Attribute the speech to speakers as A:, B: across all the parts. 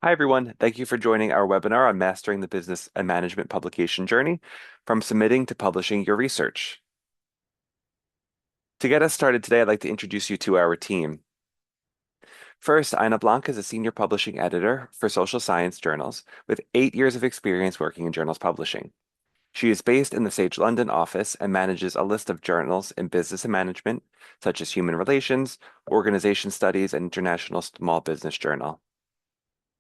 A: Hi, everyone. Thank you for joining our webinar on mastering the business and management publication journey from submitting to publishing your research. To get us started today, I'd like to introduce you to our team. First, Ina Blanc is a senior publishing editor for social science journals with 8 years of experience working in journals publishing. She is based in the Sage London office and manages a list of journals in business and management, such as Human Relations, Organization Studies, and International Small Business Journal.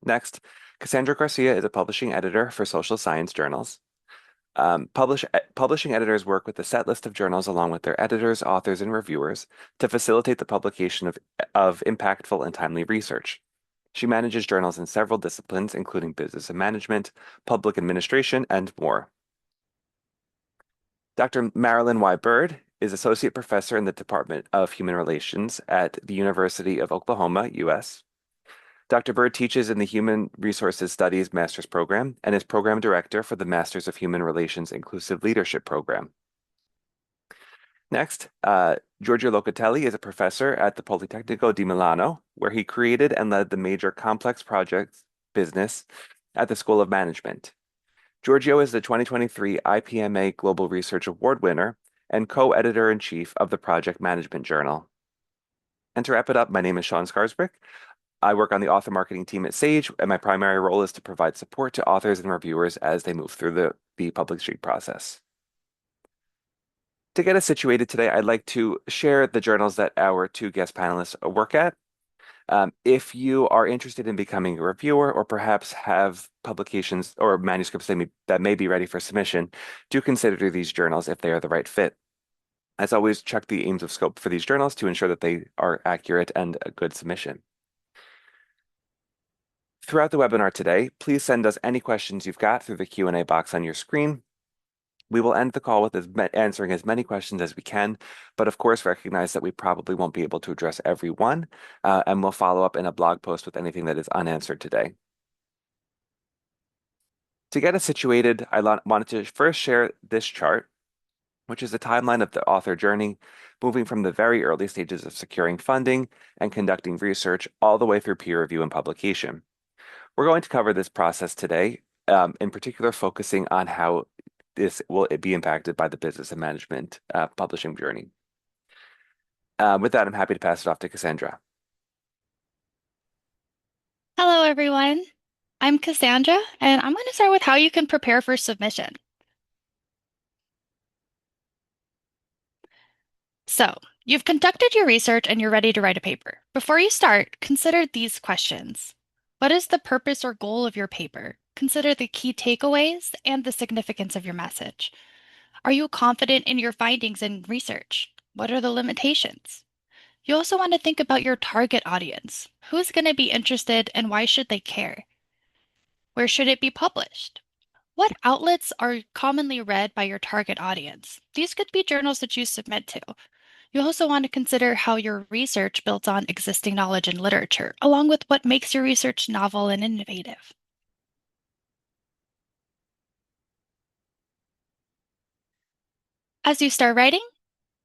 A: Next, Cassandra Garcia is a publishing editor for social science journals. Publishing editors work with a set list of journals along with their editors, authors, and reviewers to facilitate the publication of impactful and timely research. She manages journals in several disciplines, including business and management, public administration, and more. Dr. Marilyn Y. Bird is associate professor in the Department of Human Relations at the University of Oklahoma, U.S. Dr. Bird teaches in the Human Resources Studies Master's Program and is Program Director for the Masters of Human Relations Inclusive Leadership Program. Next, Giorgio Locatelli is a professor at the Politecnico di Milano, where he created and led the major complex projects business at the School of Management. Giorgio is the 2023 IPMA Global Research Award winner and co-editor-in-chief of the Project Management Journal. And to wrap it up, my name is Sean Scarsbrick. I work on the author marketing team at Sage, and my primary role is to provide support to authors and reviewers as they move through the publishing process. To get us situated today, I'd like to share the journals that our two guest panelists work at. If you are interested in becoming a reviewer or perhaps have publications or manuscripts that may be ready for submission, do consider these journals if they are the right fit. As always, check the aims of scope for these journals to ensure that they are accurate and a good submission. Throughout the webinar today, please send us any questions you've got through the Q&A box on your screen. We will end the call with answering as many questions as we can, but of course recognize that we probably won't be able to address every one, and we'll follow up in a blog post with anything that is unanswered today. To get us situated, I wanted to first share this chart, which is a timeline of the author journey, moving from the very early stages of securing funding and conducting research all the way through peer review and publication. We're going to cover this process today, in particular focusing on how this will be impacted by the business and management publishing journey. With that, I'm happy to pass it off to Cassandra.
B: Hello, everyone. I'm Cassandra, and I'm going to start with how you can prepare for submission. So, you've conducted your research and you're ready to write a paper. Before you start, consider these questions. What is the purpose or goal of your paper? Consider the key takeaways and the significance of your message. Are you confident in your findings and research? What are the limitations? You also want to think about your target audience. Who's going to be interested and why should they care? Where should it be published? What outlets are commonly read by your target audience? These could be journals that you submit to. You also want to consider how your research builds on existing knowledge and literature, along with what makes your research novel and innovative. As you start writing,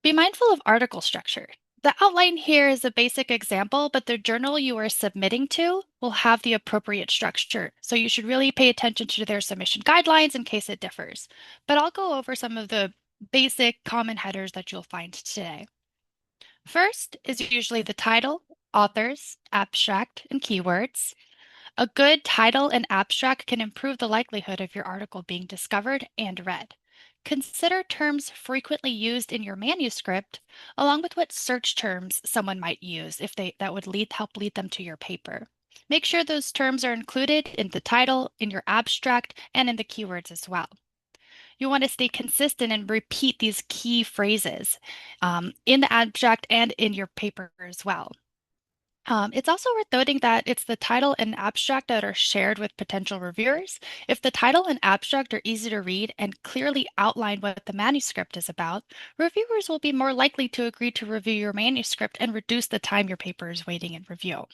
B: be mindful of article structure. The outline here is a basic example, but the journal you are submitting to will have the appropriate structure. So you should really pay attention to their submission guidelines in case it differs. But I'll go over some of the basic common headers that you'll find today. First is usually the title, authors, abstract, and keywords. A good title and abstract can improve the likelihood of your article being discovered and read. Consider terms frequently used in your manuscript, along with what search terms someone might use if that would help lead them to your paper. Make sure those terms are included in the title, in your abstract, and in the keywords as well. You want to stay consistent and repeat these key phrases in the abstract and in your paper as well. It's also worth noting that it's the title and abstract that are shared with potential reviewers. If the title and abstract are easy to read and clearly outline what the manuscript is about, reviewers will be more likely to agree to review your manuscript and reduce the time your paper is waiting in review.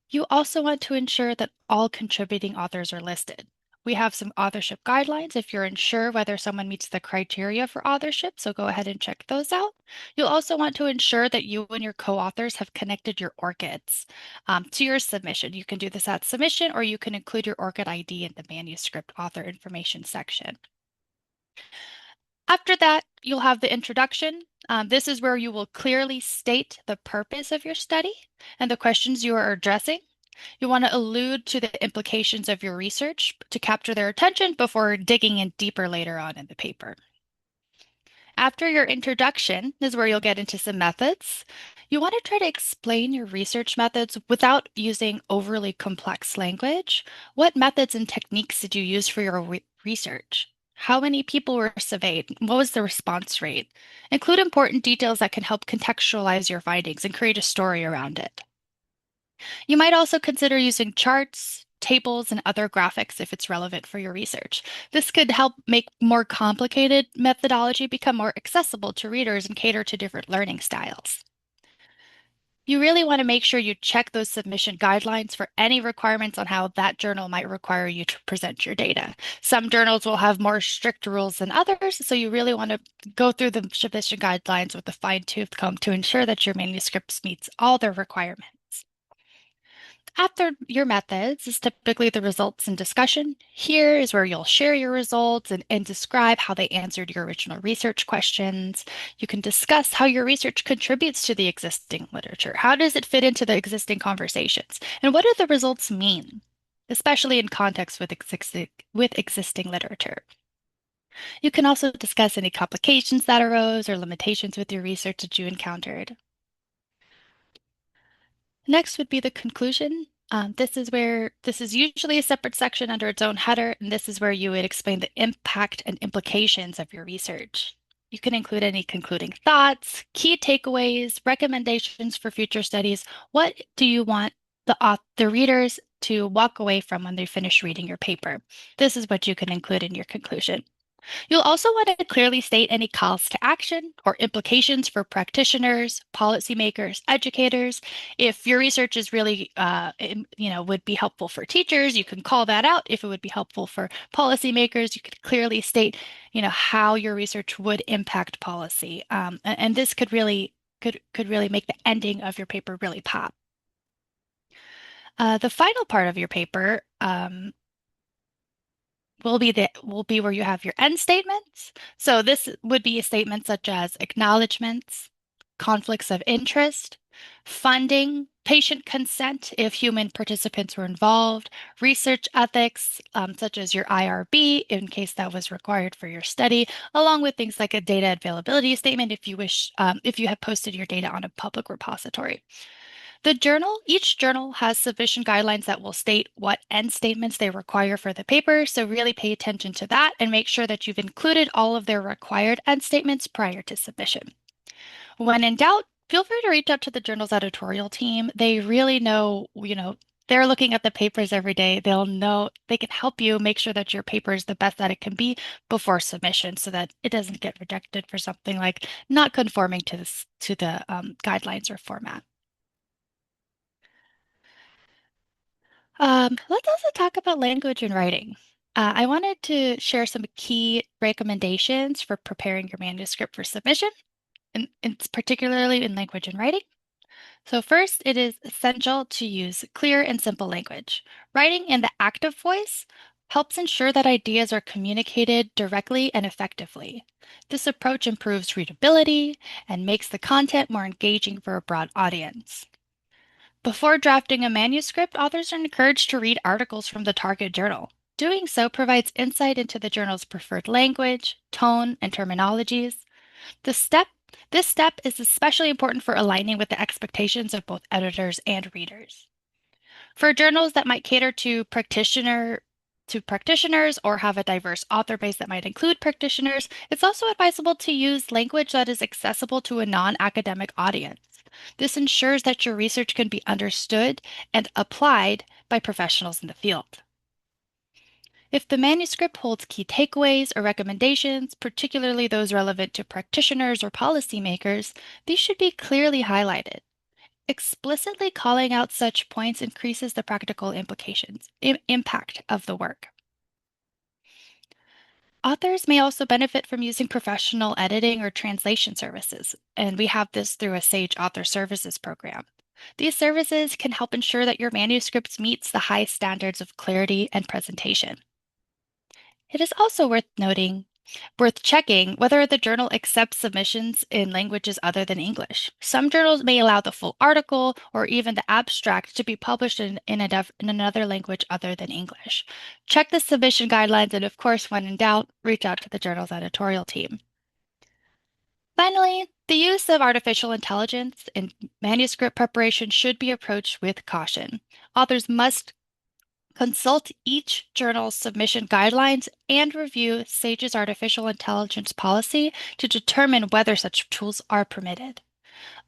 B: You also want to ensure that all contributing authors are listed. We have some authorship guidelines if you're unsure whether someone meets the criteria for authorship, so go ahead and check those out. You'll also want to ensure that you and your co-authors have connected your ORCIDs to your submission. You can do this at submission, or you can include your ORCID ID in the manuscript author information section. After that, you'll have the introduction. This is where you will clearly state the purpose of your study and the questions you are addressing. You want to allude to the implications of your research to capture their attention before digging in deeper later on in the paper. After your introduction is where you'll get into some methods. You want to try to explain your research methods without using overly complex language. What methods and techniques did you use for your research? How many people were surveyed? What was the response rate? Include important details that can help contextualize your findings and create a story around it. You might also consider using charts, tables, and other graphics if it's relevant for your research. This could help make more complicated methodology become more accessible to readers and cater to different learning styles. You really want to make sure you check those submission guidelines for any requirements on how that journal might require you to present your data. Some journals will have more strict rules than others, so you really want to go through the submission guidelines with a fine-tooth comb to ensure that your manuscript meets all their requirements. After your methods is typically the results and discussion. Here is where you'll share your results and describe how they answered your original research questions. You can discuss how your research contributes to the existing literature. How does it fit into the existing conversations? And what do the results mean, especially in context with existing literature? You can also discuss any complications that arose or limitations with your research that you encountered. Next would be the conclusion. This is usually a separate section under its own header, and this is where you would explain the impact and implications of your research. You can include any concluding thoughts, key takeaways, recommendations for future studies. What do you want the readers to walk away from when they finish reading your paper? This is what you can include in your conclusion. You'll also want to clearly state any calls to action or implications for practitioners, policymakers, educators. If your research is really, would be helpful for teachers, you can call that out. If it would be helpful for policymakers, you could clearly state, how your research would impact policy. And this could really make the ending of your paper really pop. The final part of your paper will be where you have your end statements. So this would be a statement such as acknowledgments, conflicts of interest, funding, patient consent if human participants were involved, research ethics, such as your IRB in case that was required for your study, along with things like a data availability statement if you wish, if you have posted your data on a public repository. Each journal has submission guidelines that will state what end statements they require for the paper, so really pay attention to that and make sure that you've included all of their required end statements prior to submission. When in doubt, feel free to reach out to the journal's editorial team. They really know, they're looking at the papers every day. They'll know they can help you make sure that your paper is the best that it can be before submission so that it doesn't get rejected for something like not conforming to the guidelines or format. Let's also talk about language and writing. I wanted to share some key recommendations for preparing your manuscript for submission, and it's particularly in language and writing. So first, it is essential to use clear and simple language. Writing in the active voice helps ensure that ideas are communicated directly and effectively. This approach improves readability and makes the content more engaging for a broad audience. Before drafting a manuscript, authors are encouraged to read articles from the target journal. Doing so provides insight into the journal's preferred language, tone, and terminologies. This step, this step is especially important for aligning with the expectations of both editors and readers. For journals that might cater to practitioners or have a diverse author base that might include practitioners, it's also advisable to use language that is accessible to a non-academic audience. This ensures that your research can be understood and applied by professionals in the field. If the manuscript holds key takeaways or recommendations, particularly those relevant to practitioners or policymakers, these should be clearly highlighted. Explicitly calling out such points increases the practical impact of the work. Authors may also benefit from using professional editing or translation services, and we have this through a Sage Author Services program. These services can help ensure that your manuscript meets the high standards of clarity and presentation. It is also worth checking whether the journal accepts submissions in languages other than English. Some journals may allow the full article or even the abstract to be published in another language other than English. Check the submission guidelines, and of course, when in doubt, reach out to the journal's editorial team. Finally, the use of artificial intelligence in manuscript preparation should be approached with caution. Authors must consult each journal's submission guidelines and review SAGE's artificial intelligence policy to determine whether such tools are permitted.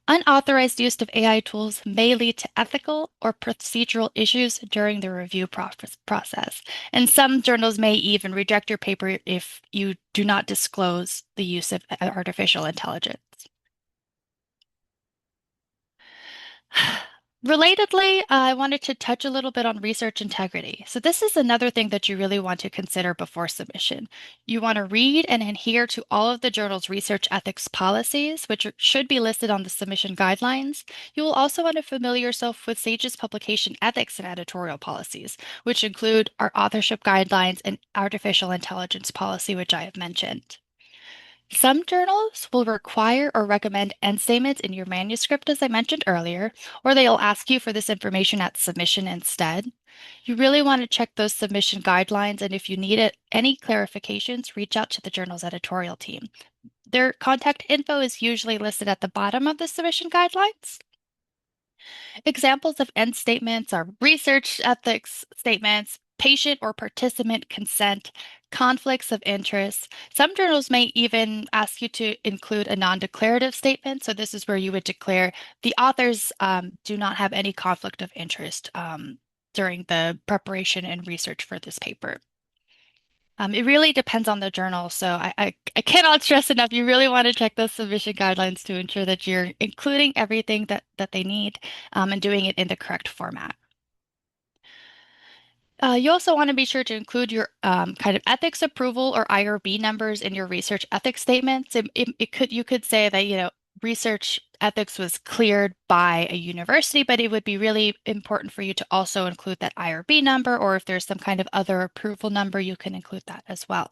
B: Unauthorized use of AI tools may lead to ethical or procedural issues during the review process, and some journals may even reject your paper if you do not disclose the use of artificial intelligence. Relatedly, I wanted to touch a little bit on research integrity. So, this is another thing that you really want to consider before submission. You want to read and adhere to all of the journal's research ethics policies, which should be listed on the submission guidelines. You will also want to familiar yourself with SAGE's publication ethics and editorial policies, which include our authorship guidelines and artificial intelligence policy, which I have mentioned. Some journals will require or recommend end statements in your manuscript, as I mentioned earlier, or they'll ask you for this information at submission instead. You really want to check those submission guidelines, and if you need any clarifications, reach out to the journal's editorial team. Their contact info is usually listed at the bottom of the submission guidelines. Examples of end statements are research ethics statements, patient or participant consent, conflicts of interest. Some journals may even ask you to include a non-declarative statement. So this is where you would declare the authors do not have any conflict of interest during the preparation and research for this paper. It really depends on the journal, so I cannot stress enough. You really want to check those submission guidelines to ensure that you're including everything that they need and doing it in the correct format. You also want to be sure to include your kind of ethics approval or IRB numbers in your research ethics statements. You could say that, research ethics was cleared by a university, but it would be really important for you to also include that IRB number, or if there's some kind of other approval number, you can include that as well.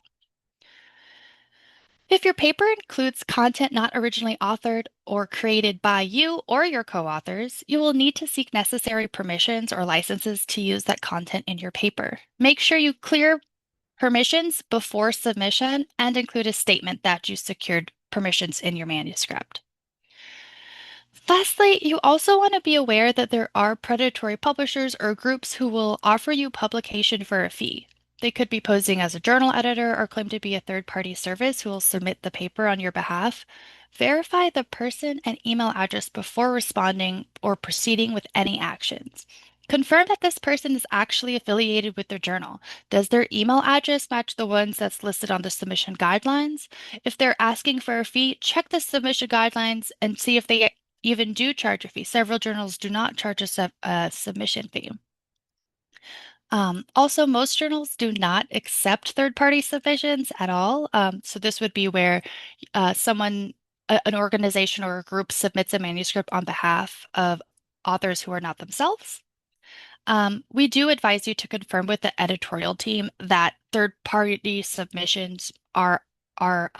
B: If your paper includes content not originally authored or created by you or your co-authors, you will need to seek necessary permissions or licenses to use that content in your paper. Make sure you clear permissions before submission and include a statement that you secured permissions in your manuscript. Lastly, you also want to be aware that there are predatory publishers or groups who will offer you publication for a fee. They could be posing as a journal editor or claim to be a third-party service who will submit the paper on your behalf. Verify the person and email address before responding or proceeding with any actions. Confirm that this person is actually affiliated with their journal. Does their email address match the ones that's listed on the submission guidelines? If they're asking for a fee, check the submission guidelines and see if they even do charge a fee. Several journals do not charge a submission fee. Also, most journals do not accept third-party submissions at all. So this would be where an organization or a group submits a manuscript on behalf of authors who are not themselves. We do advise you to confirm with the editorial team that third-party submissions are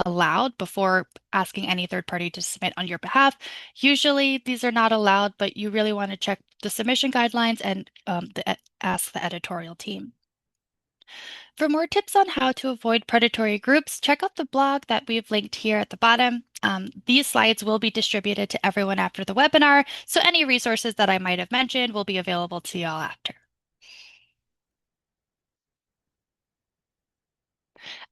B: allowed before asking any third party to submit on your behalf. Usually these are not allowed, but you really want to check the submission guidelines and ask the editorial team. For more tips on how to avoid predatory groups, check out the blog that we've linked here at the bottom. These slides will be distributed to everyone after the webinar, so any resources that I might have mentioned will be available to y'all after.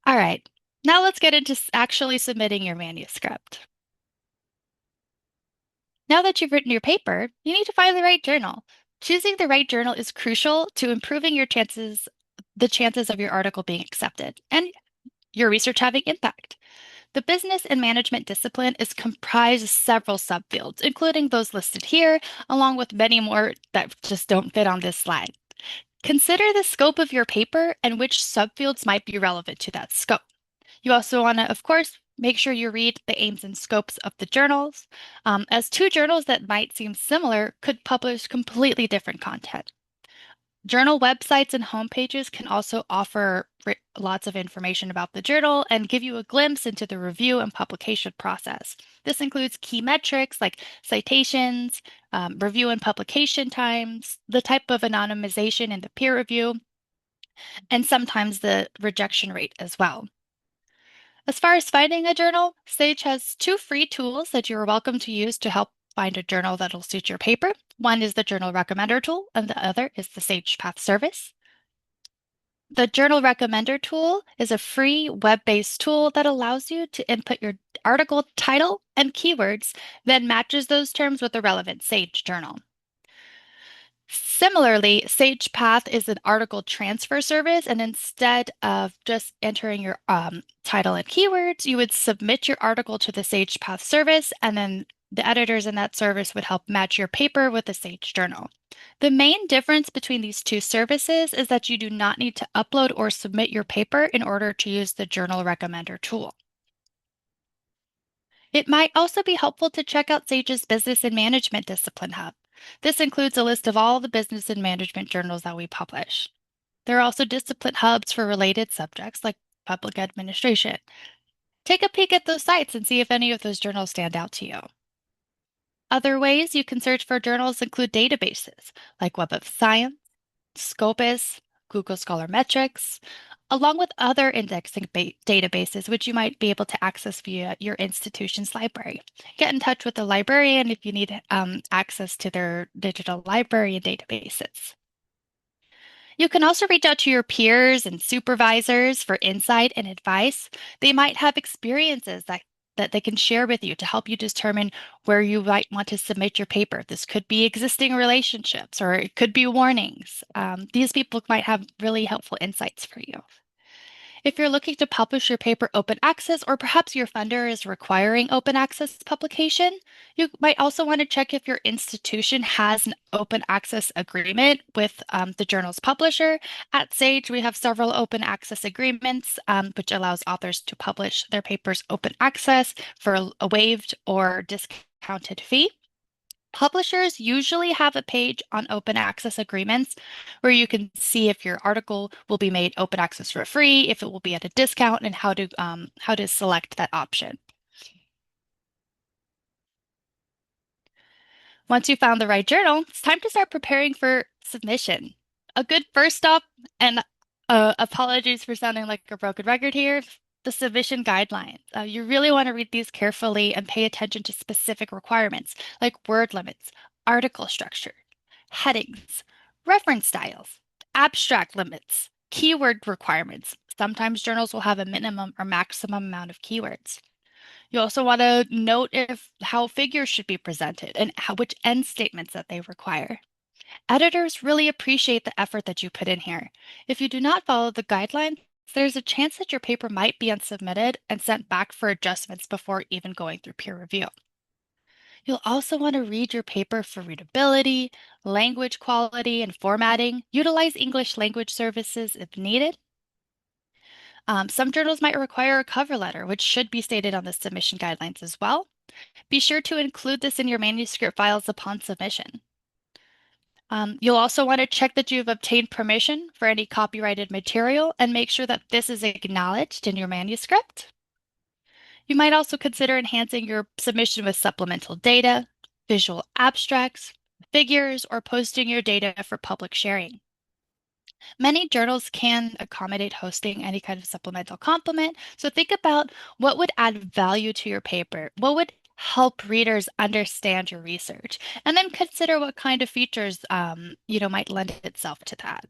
B: All right, now let's get into actually submitting your manuscript. Now that you've written your paper, you need to find the right journal. Choosing the right journal is crucial to improving the chances of your article being accepted and your research having impact. The business and management discipline is comprised of several subfields, including those listed here, along with many more that just don't fit on this slide. Consider the scope of your paper and which subfields might be relevant to that scope. You also want to, of course, make sure you read the aims and scopes of the journals, as two journals that might seem similar could publish completely different content. Journal websites and homepages can also offer lots of information about the journal and give you a glimpse into the review and publication process. This includes key metrics like citations, review and publication times, the type of anonymization in the peer review, and sometimes the rejection rate as well. As far as finding a journal, Sage has two free tools that you're welcome to use to help find a journal that'll suit your paper. One is the Journal Recommender tool, and the other is the Sage Path service. The Journal Recommender tool is a free web-based tool that allows you to input your article title and keywords, then matches those terms with the relevant Sage journal. Similarly, SagePath is an article transfer service, and instead of just entering your title and keywords, you would submit your article to the SagePath service, and then the editors in that service would help match your paper with the Sage journal. The main difference between these two services is that you do not need to upload or submit your paper in order to use the Journal Recommender tool. It might also be helpful to check out Sage's Business and Management Discipline Hub. This includes a list of all the business and management journals that we publish. There are also discipline hubs for related subjects like public administration. Take a peek at those sites and see if any of those journals stand out to you. Other ways you can search for journals include databases like Web of Science, Scopus, Google Scholar Metrics, along with other indexing databases, which you might be able to access via your institution's library. Get in touch with the librarian if you need access to their digital library and databases. You can also reach out to your peers and supervisors for insight and advice. They might have experiences that they can share with you to help you determine where you might want to submit your paper. This could be existing relationships or it could be warnings. These people might have really helpful insights for you. If you're looking to publish your paper open access, or perhaps your funder is requiring open access publication, you might also want to check if your institution has an open access agreement with the journal's publisher. At Sage, we have several open access agreements, which allows authors to publish their papers open access for a waived or discounted fee. Publishers usually have a page on open access agreements where you can see if your article will be made open access for free, if it will be at a discount, and how to select that option. Once you found the right journal, it's time to start preparing for submission. A good first stop, and apologies for sounding like a broken record here, the submission guidelines. You really want to read these carefully and pay attention to specific requirements like word limits, article structure, headings, reference styles, abstract limits, keyword requirements. Sometimes journals will have a minimum or maximum amount of keywords. You also want to note if how figures should be presented and which end statements that they require. Editors really appreciate the effort that you put in here. If you do not follow the guidelines, there's a chance that your paper might be unsubmitted and sent back for adjustments before even going through peer review. You'll also want to read your paper for readability, language quality, and formatting. Utilize English language services if needed. Some journals might require a cover letter, which should be stated on the submission guidelines as well. Be sure to include this in your manuscript files upon submission. You'll also want to check that you've obtained permission for any copyrighted material and make sure that this is acknowledged in your manuscript. You might also consider enhancing your submission with supplemental data, visual abstracts, figures, or posting your data for public sharing. Many journals can accommodate hosting any kind of supplemental complement, so think about what would add value to your paper, what would help readers understand your research, and then consider what kind of features might lend itself to that.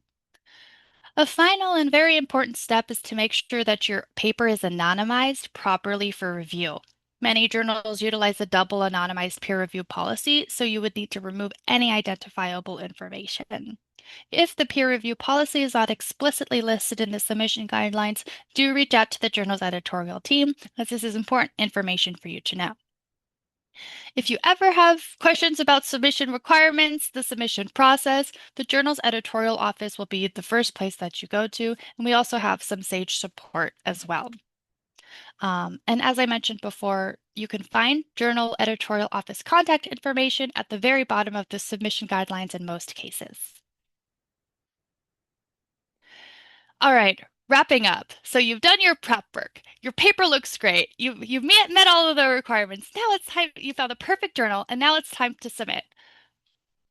B: A final and very important step is to make sure that your paper is anonymized properly for review. Many journals utilize a double anonymized peer review policy, so you would need to remove any identifiable information. If the peer review policy is not explicitly listed in the submission guidelines, do reach out to the journal's editorial team, as this is important information for you to know. If you ever have questions about submission requirements, the submission process, the journal's editorial office will be the first place that you go to, and we also have some SAGE support as well. And as I mentioned before, you can find journal editorial office contact information at the very bottom of the submission guidelines in most cases. All right, wrapping up. So you've done your prep work. Your paper looks great. You've met all of the requirements. Now it's time, you found the perfect journal, and now it's time to submit.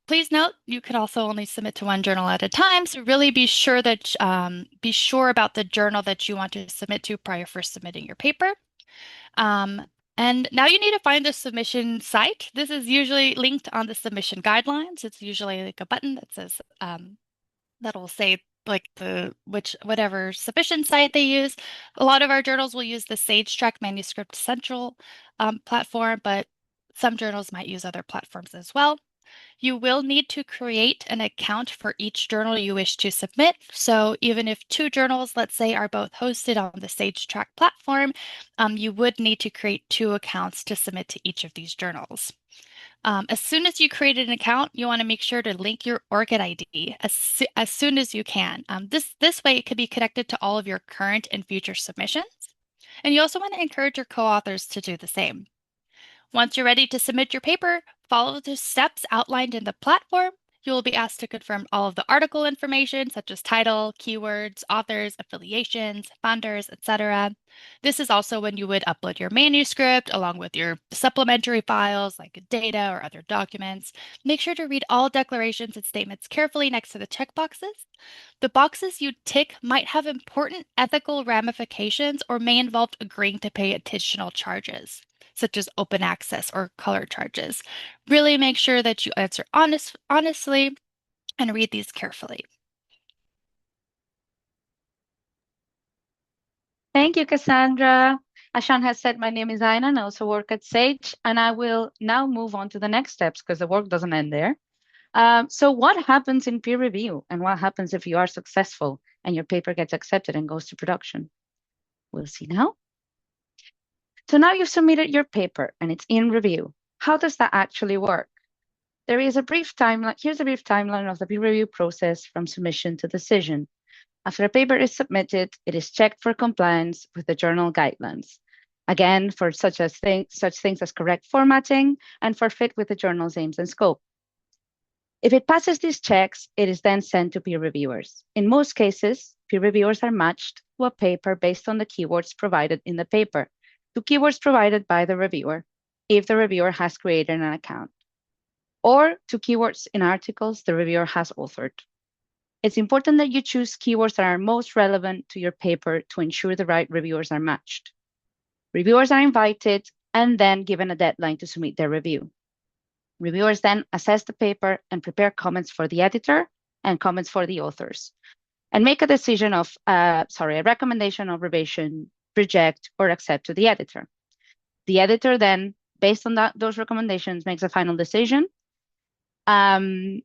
B: Please note, you could also only submit to one journal at a time, so really be sure about the journal that you want to submit to prior for submitting your paper. Um, and now you need to find the submission site. This is usually linked on the submission guidelines. It's usually like a button that says that'll say like whatever submission site they use. A lot of our journals will use the SageTrack Manuscript Central platform, but some journals might use other platforms as well. You will need to create an account for each journal you wish to submit. So even if two journals, let's say, are both hosted on the SageTrack platform, you would need to create two accounts to submit to each of these journals. As soon as you create an account, you want to make sure to link your ORCID ID as soon as you can. This way, it could be connected to all of your current and future submissions. And you also want to encourage your co-authors to do the same. Once you're ready to submit your paper, follow the steps outlined in the platform. You will be asked to confirm all of the article information, such as title, keywords, authors, affiliations, funders, etc. This is also when you would upload your manuscript along with your supplementary files like data or other documents. Make sure to read all declarations and statements carefully next to the checkboxes. The boxes you tick might have important ethical ramifications or may involve agreeing to pay additional charges, such as open access or color charges. Really make sure that you answer honestly and read these carefully.
C: Thank you, Cassandra. As Sean has said, my name is Aina and I also work at Sage, and I will now move on to the next steps because the work doesn't end there. So what happens in peer review and what happens if you are successful and your paper gets accepted and goes to production? We'll see now. So now you've submitted your paper and it's in review. How does that actually work? There is a brief timeline. Here's a brief timeline of the peer review process from submission to decision. After a paper is submitted, it is checked for compliance with the journal guidelines. Again, for such things as correct formatting and for fit with the journal's aims and scope. If it passes these checks, it is then sent to peer reviewers. In most cases, peer reviewers are matched to a paper based on the keywords provided in the paper, to keywords provided by the reviewer, if the reviewer has created an account, or to keywords in articles the reviewer has authored. It's important that you choose keywords that are most relevant to your paper to ensure the right reviewers are matched. Reviewers are invited and then given a deadline to submit their review. Reviewers then assess the paper and prepare comments for the editor and comments for the authors, and make a decision of, a recommendation of revision, reject, or accept to the editor. The editor then, based on those recommendations, makes a final decision. And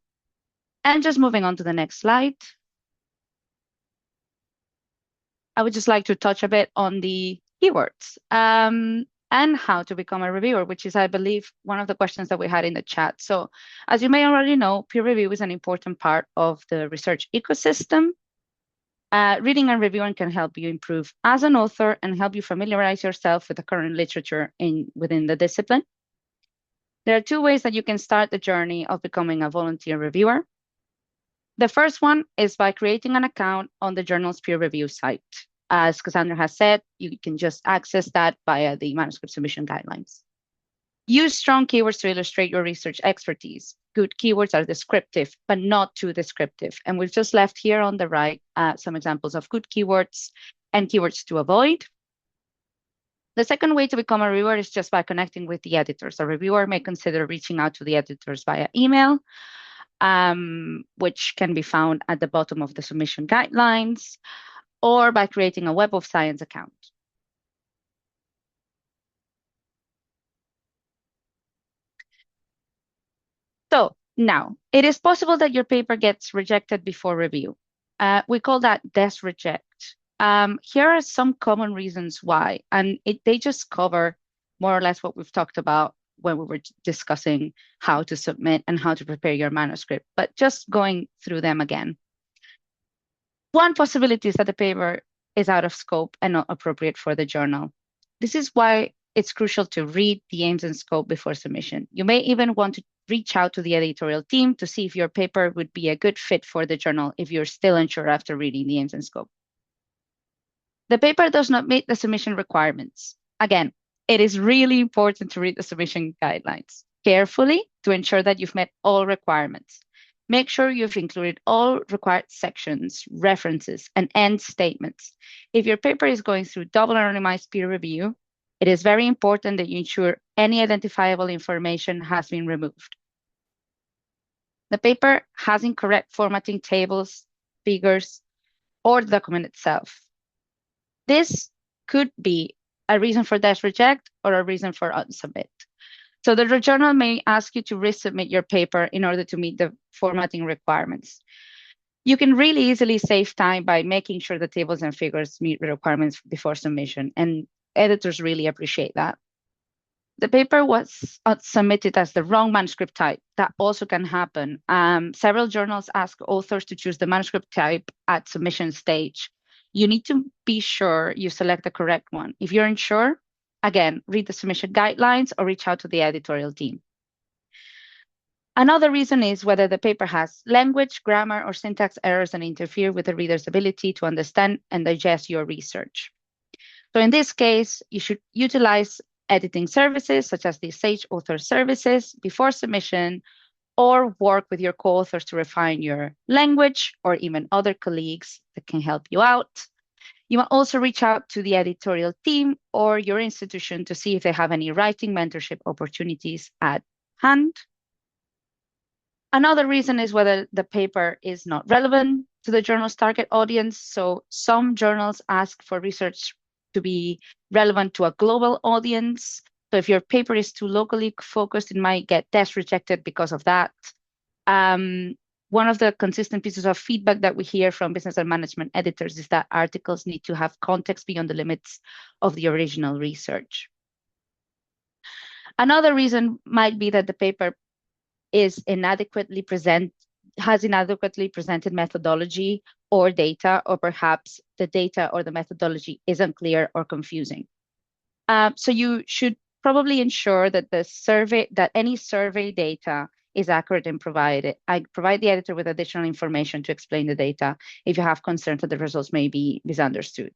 C: just moving on to the next slide, I would just like to touch a bit on the keywords and how to become a reviewer, which is, I believe, one of the questions that we had in the chat. So as you may already know, peer review is an important part of the research ecosystem. Reading and reviewing can help you improve as an author and help you familiarize yourself with the current literature within the discipline. There are two ways that you can start the journey of becoming a volunteer reviewer. The first one is by creating an account on the journal's peer review site. As Cassandra has said, you can just access that via the manuscript submission guidelines. Use strong keywords to illustrate your research expertise. Good keywords are descriptive, but not too descriptive. And we've just left here on the right some examples of good keywords and keywords to avoid. The second way to become a reviewer is just by connecting with the editors. A reviewer may consider reaching out to the editors via email, which can be found at the bottom of the submission guidelines, or by creating a Web of Science account. So now, it is possible that your paper gets rejected before review. We call that reject. Here are some common reasons why, and they just cover more or less what we've talked about when we were discussing how to submit and how to prepare your manuscript, but just going through them again. One possibility is that the paper is out of scope and not appropriate for the journal. This is why it's crucial to read the aims and scope before submission. You may even want to reach out to the editorial team to see if your paper would be a good fit for the journal if you're still unsure after reading the aims and scope. The paper does not meet the submission requirements. Again, it is really important to read the submission guidelines carefully to ensure that you've met all requirements. Make sure you've included all required sections, references, and end statements. If your paper is going through double anonymized peer review, it is very important that you ensure any identifiable information has been removed. The paper has incorrect formatting tables, figures, or the document itself. This could be a reason for dash reject or a reason for unsubmit. So the journal may ask you to resubmit your paper in order to meet the formatting requirements. You can really easily save time by making sure the tables and figures meet the requirements before submission, and editors really appreciate that. The paper was submitted as the wrong manuscript type. That also can happen. Several journals ask authors to choose the manuscript type at submission stage. You need to be sure you select the correct one. If you're unsure, again, read the submission guidelines or reach out to the editorial team. Another reason is whether the paper has language, grammar, or syntax errors that interfere with the reader's ability to understand and digest your research. So in this case, you should utilize editing services such as the Sage Author Services before submission, or work with your co-authors to refine your language, or even other colleagues that can help you out. You might also reach out to the editorial team or your institution to see if they have any writing mentorship opportunities at hand. Another reason is whether the paper is not relevant to the journal's target audience. So some journals ask for research to be relevant to a global audience. So if your paper is too locally focused, it might get test rejected because of that. One of the consistent pieces of feedback that we hear from business and management editors is that articles need to have context beyond the limits of the original research. Another reason might be that the paper has inadequately presented methodology or data, or perhaps the data or the methodology is unclear or confusing. So you should probably ensure that any survey data is accurate and provided. I provide the editor with additional information to explain the data if you have concerns that the results may be misunderstood.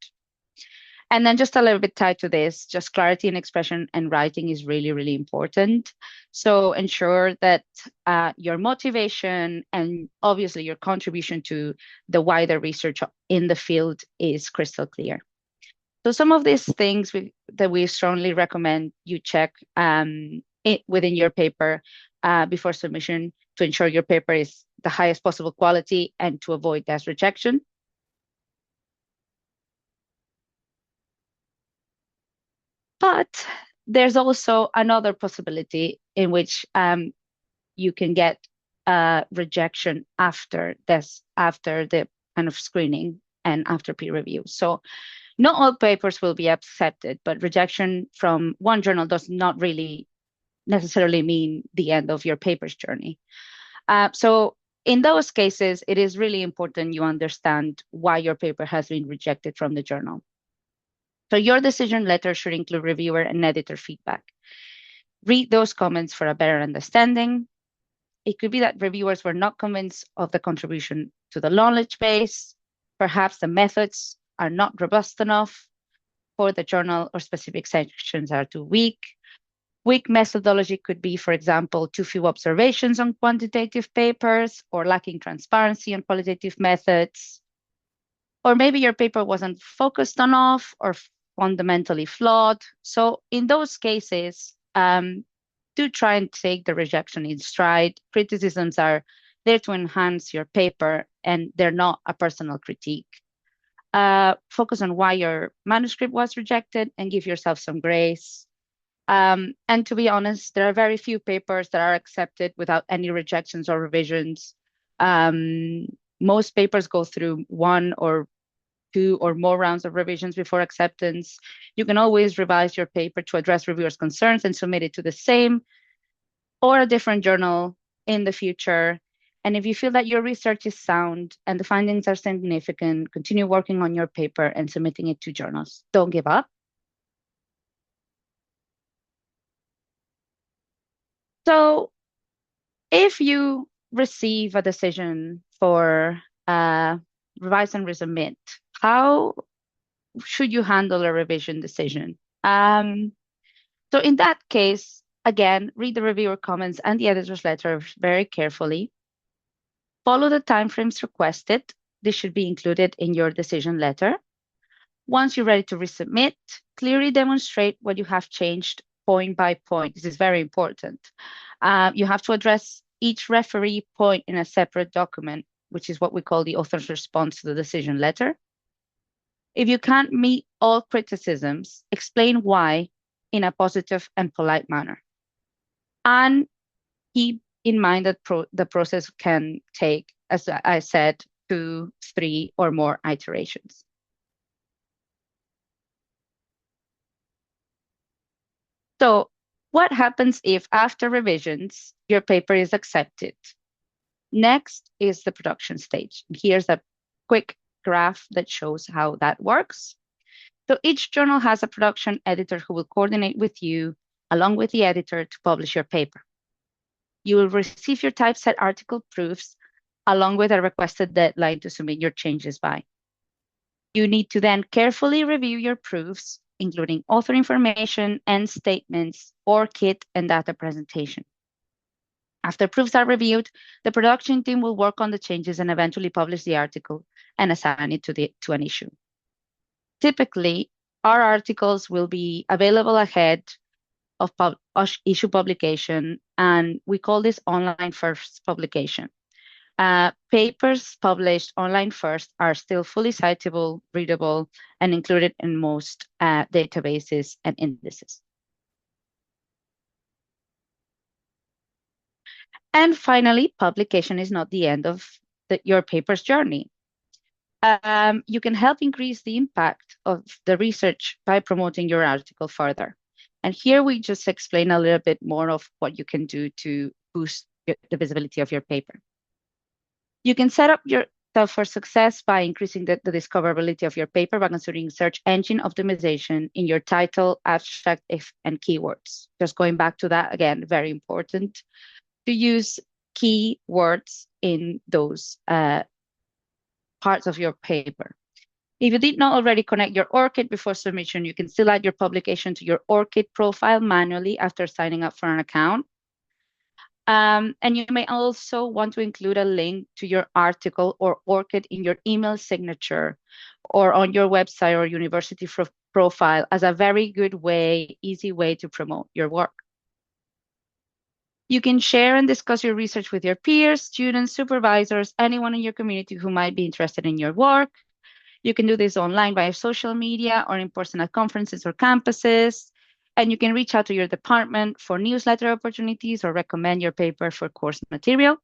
C: And then just a little bit tied to this, just clarity in expression and writing is really, really important. So ensure that your motivation and obviously your contribution to the wider research in the field is crystal clear. So some of these things that we strongly recommend you check within your paper before submission to ensure your paper is the highest possible quality and to avoid test rejection. But there's also another possibility in which you can get rejection after the kind of screening and after peer review. So not all papers will be accepted, but rejection from one journal does not really necessarily mean the end of your paper's journey. So in those cases, it is really important you understand why your paper has been rejected from the journal. So your decision letter should include reviewer and editor feedback. Read those comments for a better understanding. It could be that reviewers were not convinced of the contribution to the knowledge base. Perhaps the methods are not robust enough for the journal, or specific sections are too weak. Weak methodology could be, for example, too few observations on quantitative papers, or lacking transparency on qualitative methods. Or maybe your paper wasn't focused enough or fundamentally flawed. So in those cases, do try and take the rejection in stride. Criticisms are there to enhance your paper, and they're not a personal critique. Focus on why your manuscript was rejected and give yourself some grace. And to be honest, there are very few papers that are accepted without any rejections or revisions. Most papers go through one or two or more rounds of revisions before acceptance. You can always revise your paper to address reviewers' concerns and submit it to the same or a different journal in the future. And if you feel that your research is sound and the findings are significant, continue working on your paper and submitting it to journals. Don't give up. So if you receive a decision for revise and resubmit, how should you handle a revision decision? So in that case, again, read the reviewer comments and the editor's letter very carefully. Follow the timeframes requested. This should be included in your decision letter. Once you're ready to resubmit, clearly demonstrate what you have changed point by point. This is very important. You have to address each referee point in a separate document, which is what we call the author's response to the decision letter. If you can't meet all criticisms, explain why in a positive and polite manner. And keep in mind that the process can take, as I said, 2, 3, or more iterations. So what happens if after revisions, your paper is accepted? Next is the production stage. Here's a quick graph that shows how that works. So each journal has a production editor who will coordinate with you along with the editor to publish your paper. You will receive your typeset article proofs along with a requested deadline to submit your changes by. You need to then carefully review your proofs, including author information and statements, ORCID, and data presentation. After proofs are reviewed, the production team will work on the changes and eventually publish the article and assign it to an issue. Typically, our articles will be available ahead of issue publication, and we call this online first publication. Papers published online first are still fully citable, readable, and included in most databases and indices. And finally, publication is not the end of your paper's journey. You can help increase the impact of the research by promoting your article further. And here we just explain a little bit more of what you can do to boost the visibility of your paper. You can set up yourself for success by increasing the discoverability of your paper by considering search engine optimization in your title, abstract, and keywords. Just going back to that again, very important to use keywords in those parts of your paper. If you did not already connect your ORCID before submission, you can still add your publication to your ORCID profile manually after signing up for an account. And you may also want to include a link to your article or ORCID in your email signature or on your website or university profile as a very good way, easy way to promote your work. You can share and discuss your research with your peers, students, supervisors, anyone in your community who might be interested in your work. You can do this online via social media or in person at conferences or campuses. And you can reach out to your department for newsletter opportunities or recommend your paper for course material.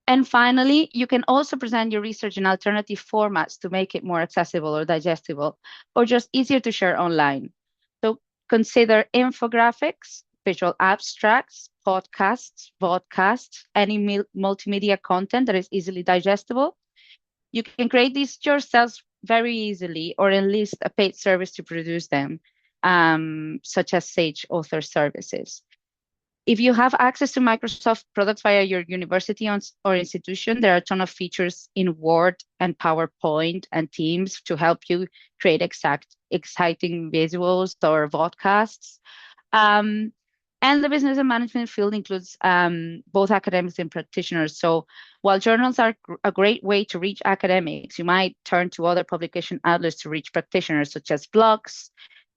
C: And finally, you can also present your research in alternative formats to make it more accessible or digestible, or just easier to share online. So consider infographics, visual abstracts, podcasts, vodcasts, any multimedia content that is easily digestible. You can create these yourselves very easily or enlist a paid service to produce them, such as Sage Author Services. If you have access to Microsoft products via your university or institution, there are a ton of features in Word and PowerPoint and Teams to help you create exciting visuals or vodcasts. And the business and management field includes both academics and practitioners. So while journals are a great way to reach academics, you might turn to other publication outlets to reach practitioners, such as blogs,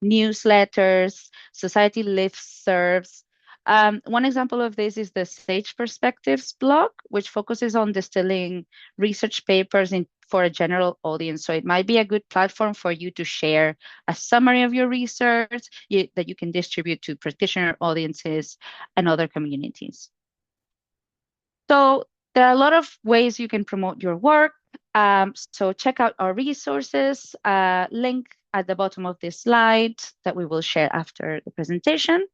C: newsletters, society listservs. One example of this is the Sage Perspectives blog, which focuses on distilling research papers for a general audience. So it might be a good platform for you to share a summary of your research that you can distribute to practitioner audiences and other communities. So there are a lot of ways you can promote your work. So check out our resources, link at the bottom of this slide that we will share after the presentation.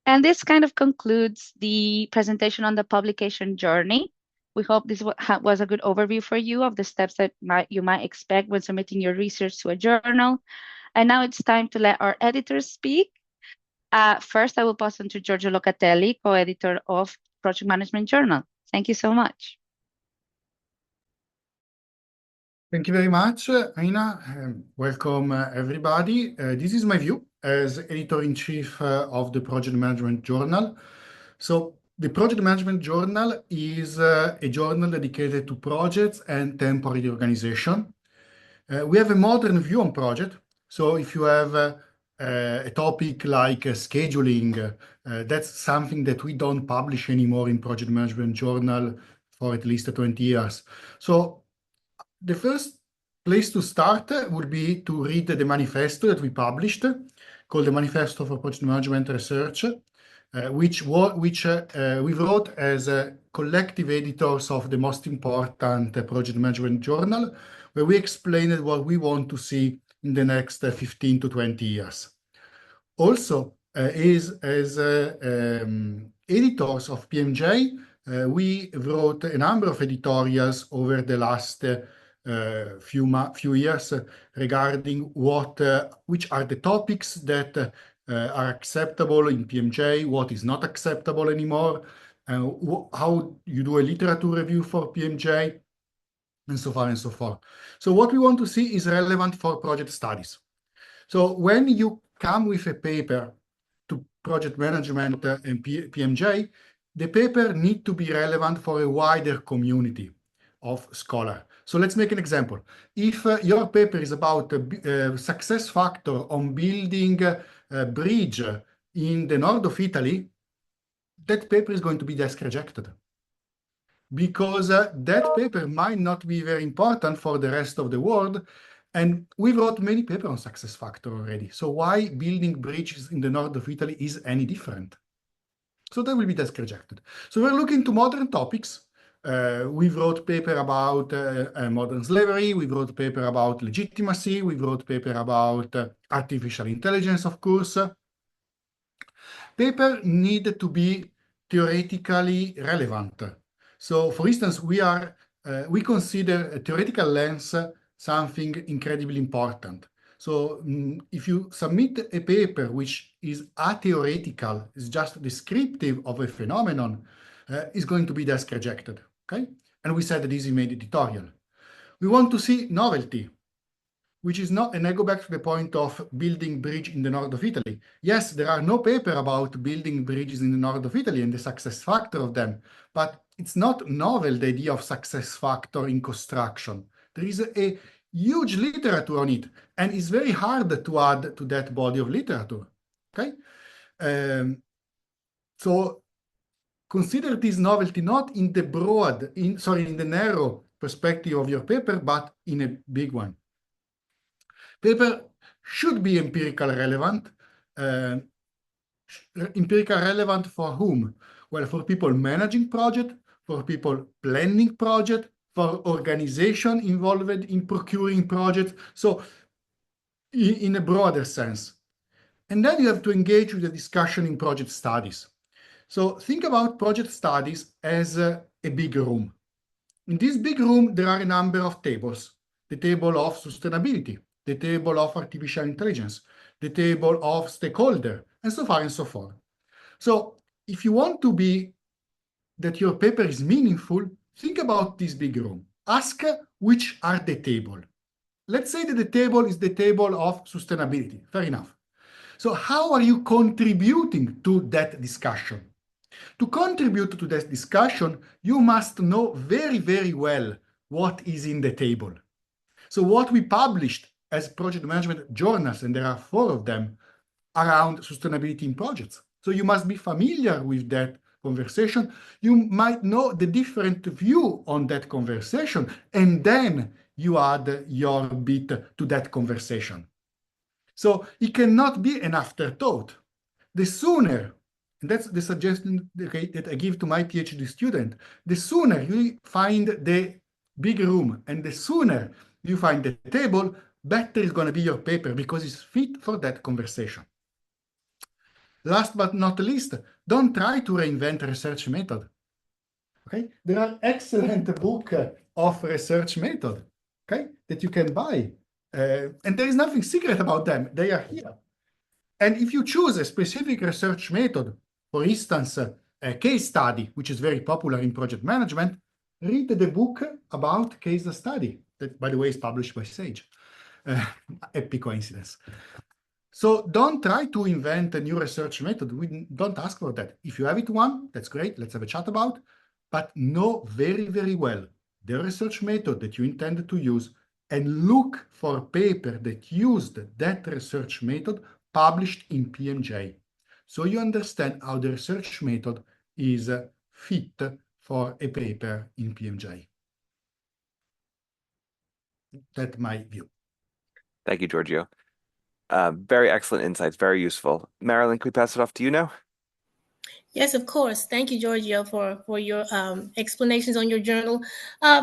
C: And this kind of concludes the presentation on the publication journey. We hope this was a good overview for you of the steps that you might expect when submitting your research to a journal. And now it's time to let our editors speak. First, I will pass on to Giorgio Locatelli, co-editor of Project Management Journal. Thank you so much.
D: Thank you very much, Aina. Welcome, everybody. This is my view as editor-in-chief of the Project Management Journal. So the Project Management Journal is a journal dedicated to projects and temporary organization. We have a modern view on project. So if you have a topic like scheduling, that's something that we don't publish anymore in Project Management Journal for at least 20 years. So the first place to start would be to read the manifesto that we published, called the Manifesto for Project Management Research, which we wrote as collective editors of the most important project management journal, where we explained what we want to see in the next 15 to 20 years. Also, as editors of PMJ, we wrote a number of editorials over the last few years regarding which are the topics that are acceptable in PMJ, what is not acceptable anymore, how you do a literature review for PMJ, and so far and so forth. So what we want to see is relevant for project studies. So when you come with a paper to project management and PMJ, the paper need to be relevant for a wider community of scholars. So let's make an example. If your paper is about a success factor on building a bridge in the north of Italy, that paper is going to be desk rejected, because that paper might not be very important for the rest of the world. And we wrote many papers on success factor already. So why building bridges in the north of Italy is any different? So that will be desk rejected. So we're looking to modern topics. We wrote paper about modern slavery. We wrote paper about legitimacy. We wrote paper about artificial intelligence, of course. Paper need to be theoretically relevant. So, for instance, we consider a theoretical lens something incredibly important. So, if you submit a paper which is atheoretical, is just descriptive of a phenomenon, is going to be desk rejected. Okay, and we said this in made editorial. We want to see novelty, which is not, and I go back to the point of building bridge in the north of Italy. Yes, there are no paper about building bridges in the north of Italy and the success factor of them, but it's not novel, the idea of success factor in construction. There is a huge literature on it, and it's very hard to add to that body of literature, okay? So consider this novelty not in the in the narrow perspective of your paper, but in a big one. Paper should be empirical relevant. Empirical relevant for whom? Well, for people managing project, for people planning project, for organization involved in procuring projects. So in a broader sense. And then you have to engage with the discussion in project studies. So think about project studies as a big room. In this big room, there are a number of tables. The table of sustainability, the table of artificial intelligence, the table of stakeholder, and so far and so forth. So if you want to be that your paper is meaningful, think about this big room. Ask which are the table. Let's say that the table is the table of sustainability. Fair enough. So how are you contributing to that discussion? To contribute to that discussion, you must know very, very well what is in the table. So what we published as project management journals, and there are 4 of them, around sustainability in projects. So you must be familiar with that conversation. You might know the different view on that conversation, and then you add your bit to that conversation. So it cannot be an afterthought. The sooner, and that's the suggestion that I give to my PhD student, the sooner you find the big room and the sooner you find the table, better is going to be your paper because it's fit for that conversation. Last but not least, don't try to reinvent a research method. Okay, there are excellent books of research method, okay, that you can buy, and there is nothing secret about them. They are here. And if you choose a specific research method, for instance, a case study, which is very popular in project management, read the book about case study, that, by the way, is published by Sage. Happy coincidence. So don't try to invent a new research method. We don't ask for that. If you have it one, that's great. Let's have a chat about. But know very, very well the research method that you intend to use and look for a paper that used that research method published in PMJ. So you understand how the research method is fit for a paper in PMJ. That's my view.
A: Thank you, Giorgio. Very excellent insights, very useful. Marilyn, can we pass it off to you now?
E: Yes, of course. Thank you, Giorgio, for your explanations on your journal.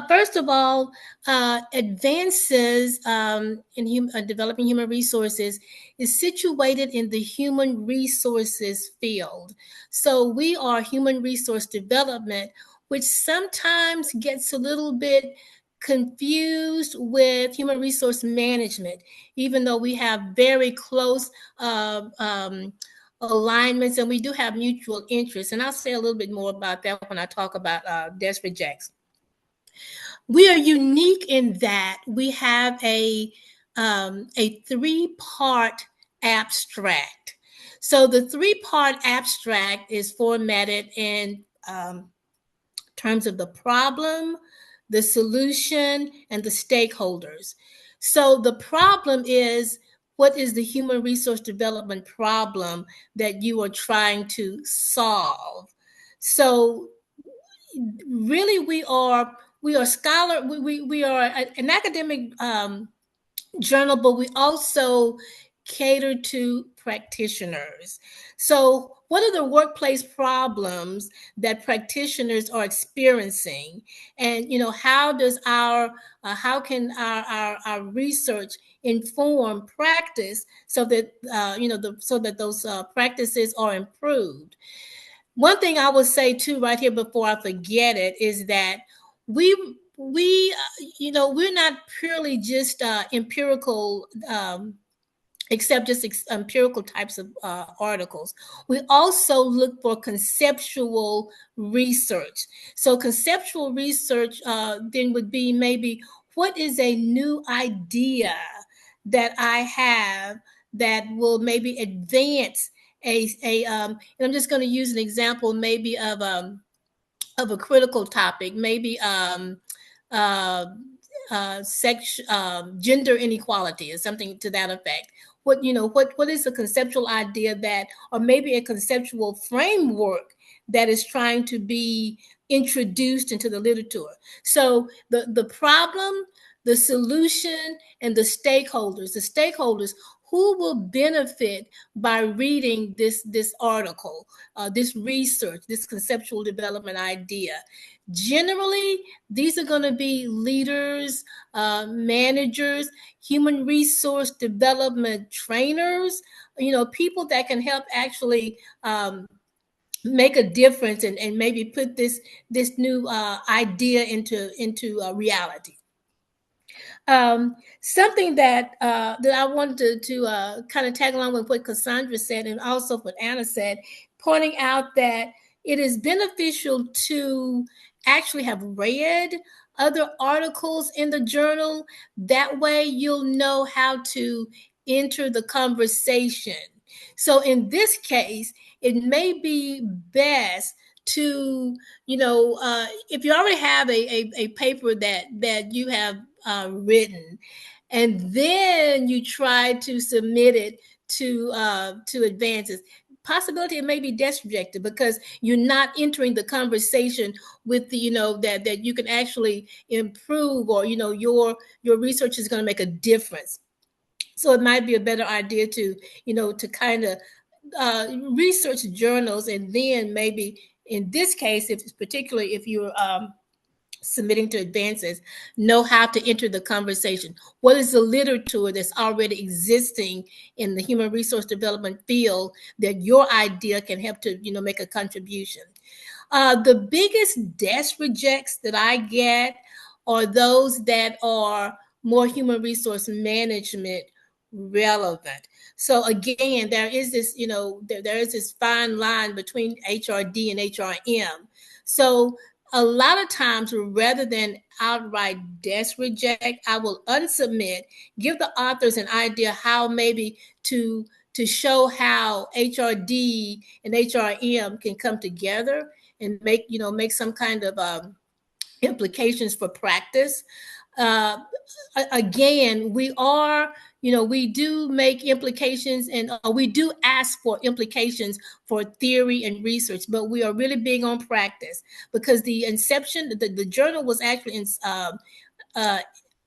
E: First of all, advances in developing human resources is situated in the human resources field. So we are human resource development, which sometimes gets a little bit confused with human resource management, even though we have very close alignments and we do have mutual interests. And I'll say a little bit more about that when I talk about Des Rejects. We are unique in that we have a 3-part abstract. So the 3-part abstract is formatted in terms of the problem, the solution, and the stakeholders. So the problem is, what is the human resource development problem that you are trying to solve? So really we are scholar, we are an academic journal, but we also cater to practitioners. So what are the workplace problems that practitioners are experiencing? And, how does how can our research inform practice so that, so that those practices are improved? One thing I will say too, right here before I forget it, is that we we're not purely just empirical, except just empirical types of articles. We also look for conceptual research. So conceptual research then would be maybe, what is a new idea that I have that will maybe advance and I'm just going to use an example maybe of a critical topic, maybe gender inequality or something to that effect. What is a conceptual idea that, or maybe a conceptual framework that is trying to be introduced into the literature? So the problem, the solution, and the stakeholders who will benefit by reading this article, this research, this conceptual development idea. Generally, these are going to be leaders, managers, human resource development trainers, people that can help actually make a difference and maybe put this new idea into reality. Something that I wanted to kind of tag along with what Cassandra said, and also what Anna said, pointing out that it is beneficial to actually have read other articles in the journal. That way you'll know how to enter the conversation. So in this case, it may be best to, if you already have a paper that you have written, and then you try to submit it to advances, possibility it may be disrejected because you're not entering the conversation with the, that you can actually improve, or your research is going to make a difference. So it might be a better idea to to kind of research journals, and then maybe in this case, particularly if you're submitting to advances, know how to enter the conversation. What is the literature that's already existing in the human resource development field that your idea can help to make a contribution? The biggest desk rejects that I get are those that are more human resource management relevant. So again, there is this, there is this fine line between HRD and HRM. So a lot of times, rather than outright desk reject, I will unsubmit, give the authors an idea how maybe to show how HRD and HRM can come together and make some kind of implications for practice. Uh, Again, we do make implications, and we do ask for implications for theory and research, but we are really big on practice, because the inception, the journal was actually uh,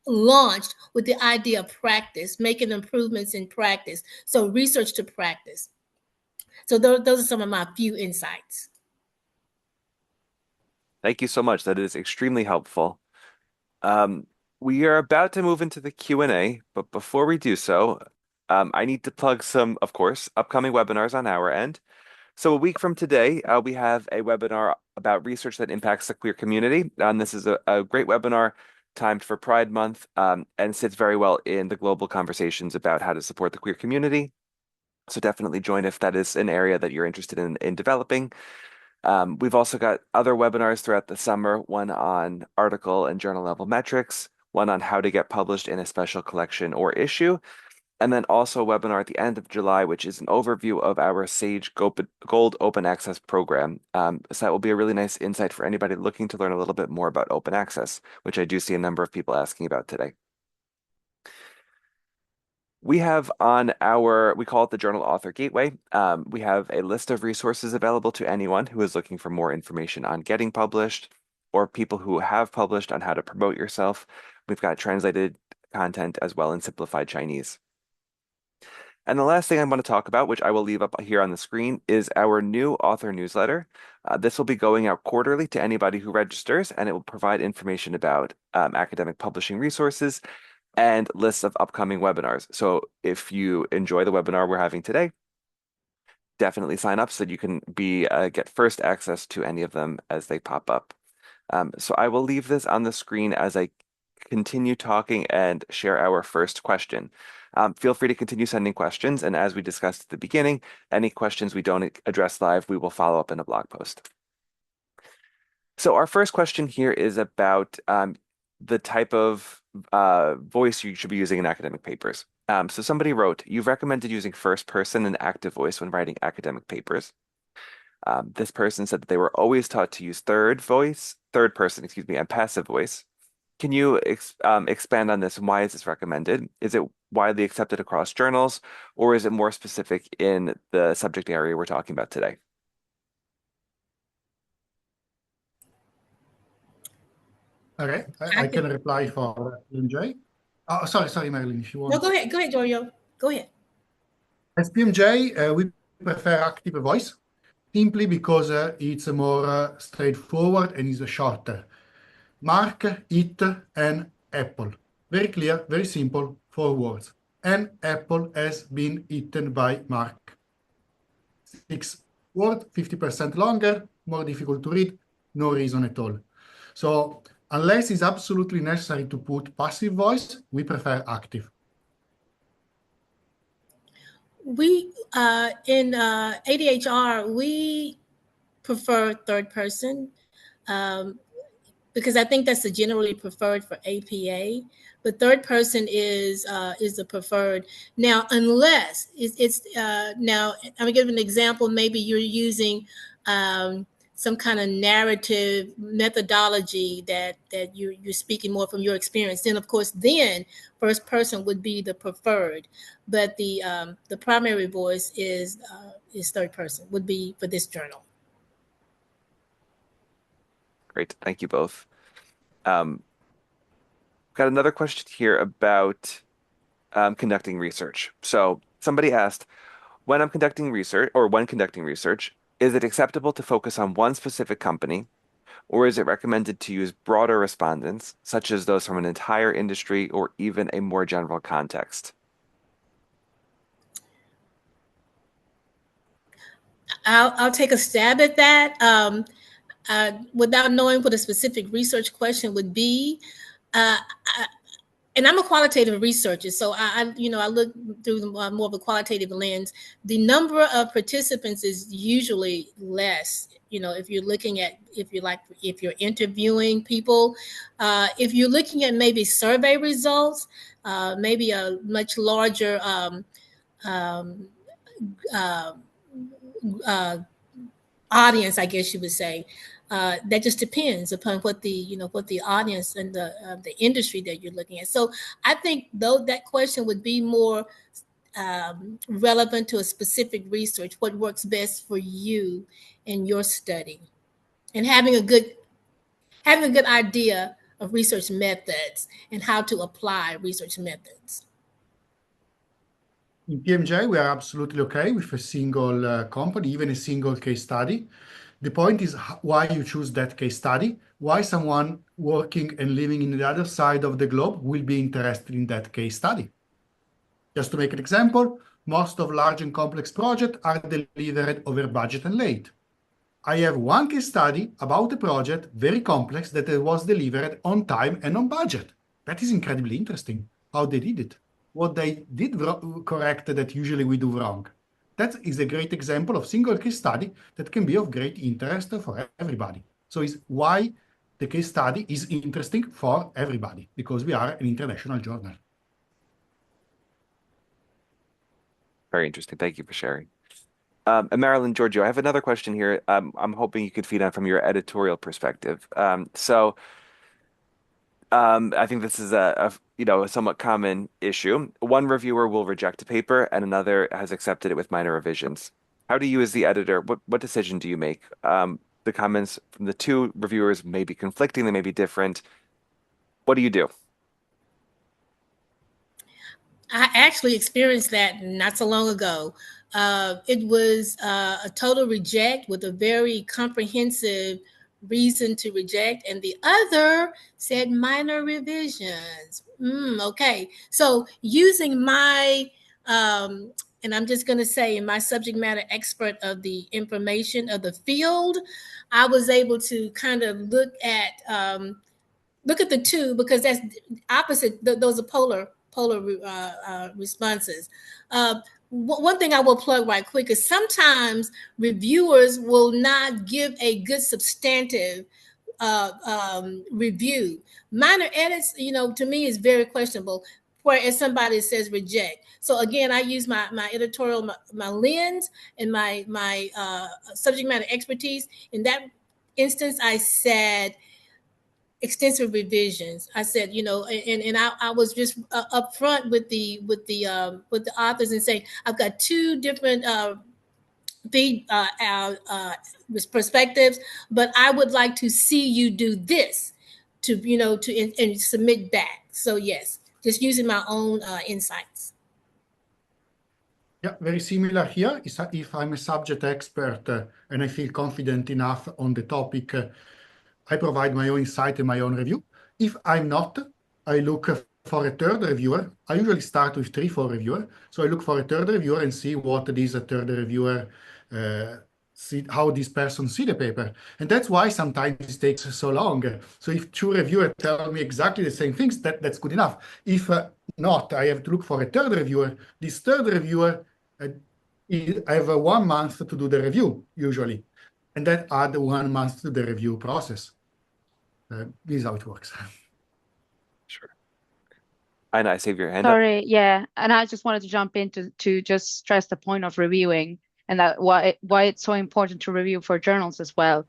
E: launched with the idea of practice, making improvements in practice. So research to practice. So those are some of my few insights.
A: Thank you so much. That is extremely helpful. Um, we are about to move into the Q&A, but before we do so, I need to plug some, of course, upcoming webinars on our end. So a week from today, we have a webinar about research that impacts the queer community. And this is a great webinar timed for Pride Month, and sits very well in the global conversations about how to support the queer community. So definitely join if that is an area that you're interested in developing. We've also got other webinars throughout the summer, one on article and journal level metrics, one on how to get published in a special collection or issue, and then also a webinar at the end of July, which is an overview of our Sage Gold Open Access program. So that will be a really nice insight for anybody looking to learn a little bit more about open access, which I do see a number of people asking about today. We have on we call it the Journal Author Gateway. We have a list of resources available to anyone who is looking for more information on getting published, or people who have published on how to promote yourself. We've got translated content as well in simplified Chinese. And the last thing I want to talk about, which I will leave up here on the screen, is our new author newsletter. This will be going out quarterly to anybody who registers, and it will provide information about academic publishing resources and lists of upcoming webinars. So if you enjoy the webinar we're having today, definitely sign up so that you can get first access to any of them as they pop up. So I will leave this on the screen as I continue talking and share our first question. Feel free to continue sending questions, and as we discussed at the beginning, any questions we don't address live, we will follow up in a blog post. So our first question here is about the type of voice you should be using in academic papers. So somebody wrote, you've recommended using first person and active voice when writing academic papers. This person said that they were always taught to use third person, excuse me, and passive voice. Can you expand on this, and why is this recommended? Is it widely accepted across journals, or is it more specific in the subject area we're talking about today?
D: Okay, I can reply for PMJ. Oh, sorry, Marilyn, if you want.
E: No, go ahead, Giorgio. Go ahead.
D: As PMJ, we prefer active voice simply because it's more straightforward and is shorter. Mark, it, and Apple. Very clear, very simple, 4 words. And Apple has been eaten by Mark. 6 words, 50% longer, more difficult to read, no reason at all. So unless it's absolutely necessary to put passive voice, we prefer active.
E: We in ADHR, we prefer third person, because I think that's the generally preferred for APA. But third person is the preferred. Now, unless it's now, I'm gonna give an example. Maybe you're using some kind of narrative methodology that you're speaking more from your experience. Then, of course, first person would be the preferred. But the primary voice is third person, would be for this journal.
A: Great, thank you both. Got another question here about conducting research. So somebody asked, when conducting research, is it acceptable to focus on one specific company, or is it recommended to use broader respondents, such as those from an entire industry or even a more general context?
E: I'll take a stab at that. Without knowing what a specific research question would be, and I'm a qualitative researcher, so I look through more of a qualitative lens. The number of participants is usually less. If you're interviewing people, if you're looking at maybe survey results, maybe a much larger um, uh, audience, I guess you would say. That just depends upon what the audience and the industry that you're looking at. So I think though that question would be more relevant to a specific research, what works best for you in your study, and having a good idea of research methods and how to apply research methods.
D: In PMJ, we are absolutely okay with a single company, even a single case study. The point is why you choose that case study, why someone working and living in the other side of the globe will be interested in that case study. Just to make an example, most of large and complex projects are delivered over budget and late. I have one case study about a project, very complex, that was delivered on time and on budget. That is incredibly interesting, how they did it, what they did correct that usually we do wrong. That is a great example of single case study that can be of great interest for everybody. So it's why the case study is interesting for everybody, because we are an international journal.
A: Very interesting. Thank you for sharing. And Marilyn, Giorgio, I have another question here. I'm hoping you could feed on from your editorial perspective. I think this is a somewhat common issue. One reviewer will reject a paper and another has accepted it with minor revisions. How do you, as the editor, what decision do you make? The comments from the two reviewers may be conflicting, they may be different. What do you do?
E: I actually experienced that not so long ago. It was a total reject with a very comprehensive reason to reject, and the other said minor revisions. Okay, so using my and I'm just going to say, in my subject matter expert of the information of the field, I was able to kind of look at the two, because that's opposite. Those are polar responses. One thing I will plug right quick is sometimes reviewers will not give a good substantive review. Minor edits, to me is very questionable. Whereas somebody says reject. So again, I use my editorial, my lens, and my subject matter expertise. In that instance, I said extensive revisions. I said, and I was just upfront with the authors and saying, I've got two different perspectives, but I would like to see you do this and submit back. So yes, just using my own insights.
D: Yeah, very similar here. If I'm a subject expert and I feel confident enough on the topic, I provide my own insight and my own review. If I'm not, I look for a third reviewer. I usually start with 3-4 reviewers. So I look for a third reviewer and see what this third reviewer, how this person see the paper. And that's why sometimes it takes so long. So if 2 reviewers tell me exactly the same things, that's good enough. If not, I have to look for a third reviewer. This third reviewer, I have 1 month to do the review, usually. And that add 1 month to the review process. This is how it works.
A: Sure. I save your hand up.
C: Sorry, yeah. And I just wanted to jump in to just stress the point of reviewing and that why it's so important to review for journals as well.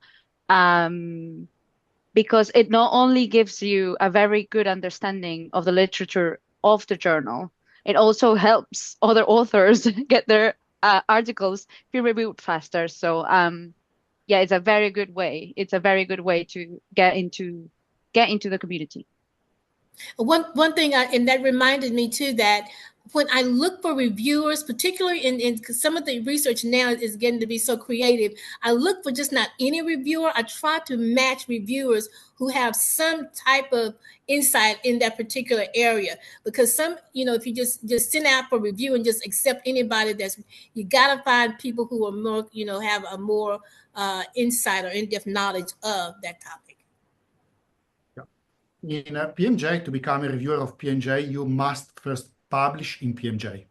C: Because it not only gives you a very good understanding of the literature of the journal, it also helps other authors get their articles peer reviewed faster. So yeah, it's a very good way. It's a very good way to get into the community.
E: One thing, and that reminded me too, that when I look for reviewers, particularly in some of the research now is getting to be so creative, I look for just not any reviewer. I try to match reviewers who have some type of insight in that particular area, because some, if you just send out for review and just accept anybody, you got to find people who are more, have a more insight or in-depth knowledge of that topic.
D: Yeah. in PMJ, to become a reviewer of PMJ, you must first publish in PMJ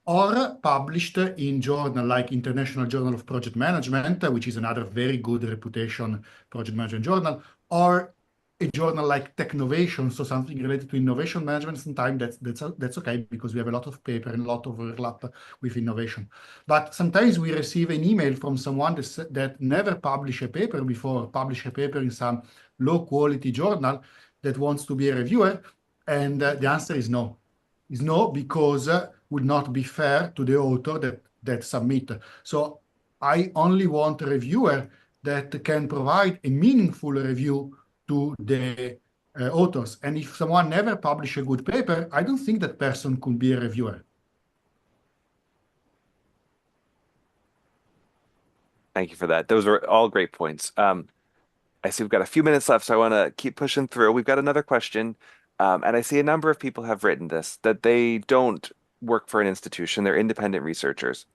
D: or published in journal like International Journal of Project Management, which is another very good reputation project management journal, or a journal like Technovation, so something related to innovation management. Sometimes that's okay because we have a lot of paper and a lot of overlap with innovation. But sometimes we receive an email from someone that never published a paper before, published a paper in some low quality journal that wants to be a reviewer, and the answer is no. Is no, because would not be fair to the author that submit. So I only want a reviewer that can provide a meaningful review to the authors. And if someone never publish a good paper, I don't think that person could be a reviewer.
A: Thank you for that. Those are all great points. I see we've got a few minutes left, so I want to keep pushing through. We've got another question, and I see a number of people have written this, that they don't work for an institution, they're independent researchers.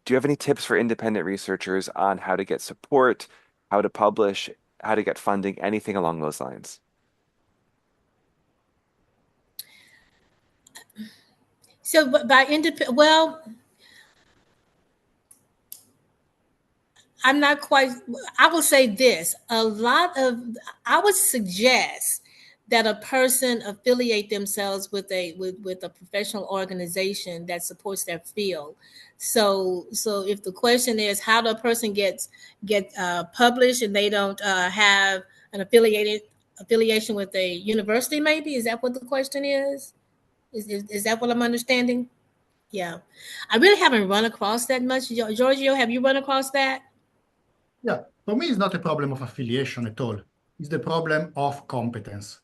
A: Do you have any tips for independent researchers on how to get support, how to publish, how to get funding, anything along those lines?
E: So by independent, well, I'm not quite, I will say this, I would suggest that a person affiliate themselves with a professional organization that supports their field. So if the question is how do a person get published and they don't have an affiliation with a university, maybe, is that what the question is? Is that what I'm understanding? Yeah, I really haven't run across that much. Giorgio, have you run across that?
D: Yeah, for me, it's not a problem of affiliation at all. It's the problem of competence.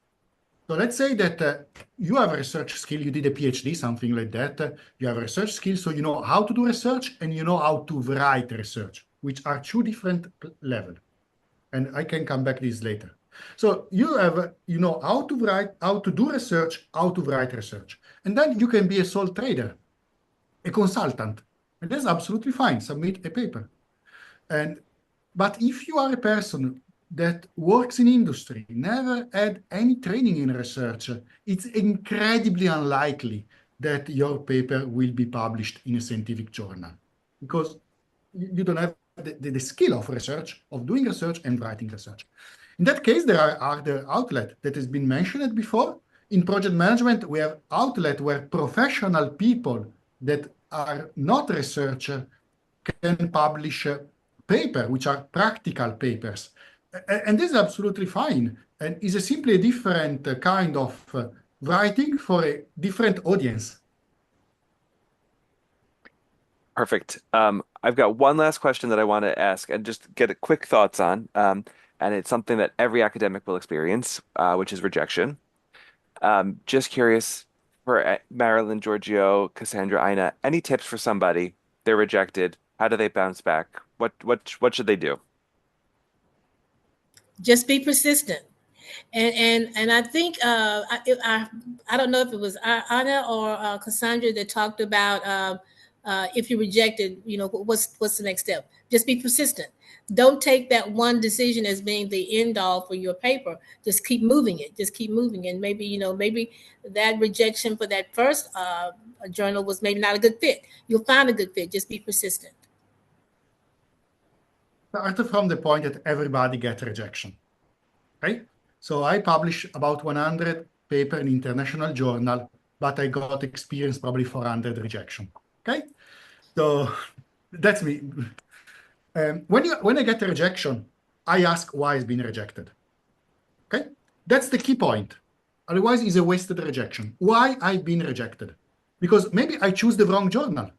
D: So let's say that you have a research skill, you did a PhD, something like that. You have a research skill, so you know how to do research and you know how to write research, which are two different levels. And I can come back to this later. So you know how to write, how to do research, how to write research. And then you can be a sole trader, a consultant. And that's absolutely fine. Submit a paper. But if you are a person that works in industry, never had any training in research, it's incredibly unlikely that your paper will be published in a scientific journal because you don't have the skill of research, of doing research and writing research. In that case, there are other outlets that has been mentioned before. In project management, we have outlets where professional people that are not researchers can publish paper, which are practical papers. And this is absolutely fine. And is simply a different kind of writing for a different audience.
A: Perfect. I've got one last question that I want to ask and just get a quick thoughts on. And it's something that every academic will experience, which is rejection. Just curious for Marilyn, Giorgio, Cassandra, Ina, any tips for somebody? They're rejected. How do they bounce back? What should they do?
E: Just be persistent. And I think I don't know if it was Anna or Cassandra that talked about if you're rejected, what's the next step? Just be persistent. Don't take that one decision as being the end all for your paper. Just keep moving it. Just keep moving. And maybe that rejection for that first journal was maybe not a good fit. You'll find a good fit. Just be persistent.
D: Start from the point that everybody gets rejection, right? So I published about 100 paper in international journal, but I got experience probably 400 rejection, okay? So that's me. When I get a rejection, I ask why it's been rejected, okay? That's the key point. Otherwise, it's a wasted rejection. Why I've been rejected? Because maybe I choose the wrong journal.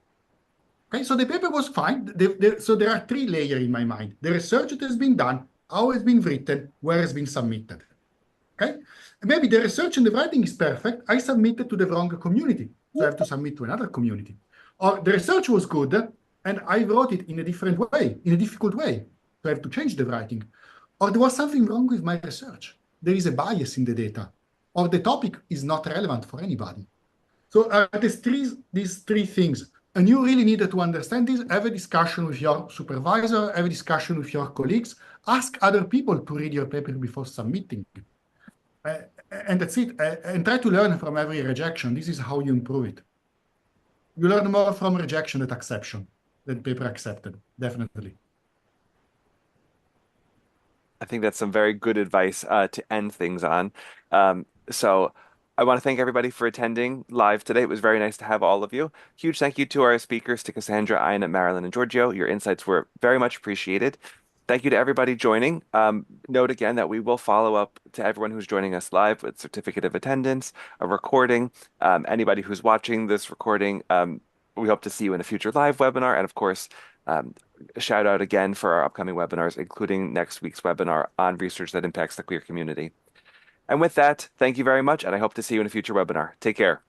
D: Okay, so the paper was fine. So there are three layers in my mind. The research that has been done, how it's been written, where it's been submitted. Okay, and maybe the research and the writing is perfect. I submitted to the wrong community, so I have to submit to another community. Or the research was good, and I wrote it in a different way, in a difficult way, so I have to change the writing. Or there was something wrong with my research. There is a bias in the data, or the topic is not relevant for anybody. So these three things. And you really need to understand this, have a discussion with your supervisor, have a discussion with your colleagues, ask other people to read your paper before submitting. And that's it. And try to learn from every rejection. This is how you improve it. You learn more from rejection than acceptance, than paper accepted, definitely.
A: I think that's some very good advice to end things on. So I want to thank everybody for attending live today. It was very nice to have all of you. Huge thank you to our speakers, to Cassandra, Ina, Marilyn, and Giorgio. Your insights were very much appreciated. Thank you to everybody joining. Note again that we will follow up to everyone who's joining us live with certificate of attendance, a recording. Anybody who's watching this recording, we hope to see you in a future live webinar. And of course, um, a shout out again for our upcoming webinars, including next week's webinar on research that impacts the queer community. And with that, thank you very much, and I hope to see you in a future webinar. Take care.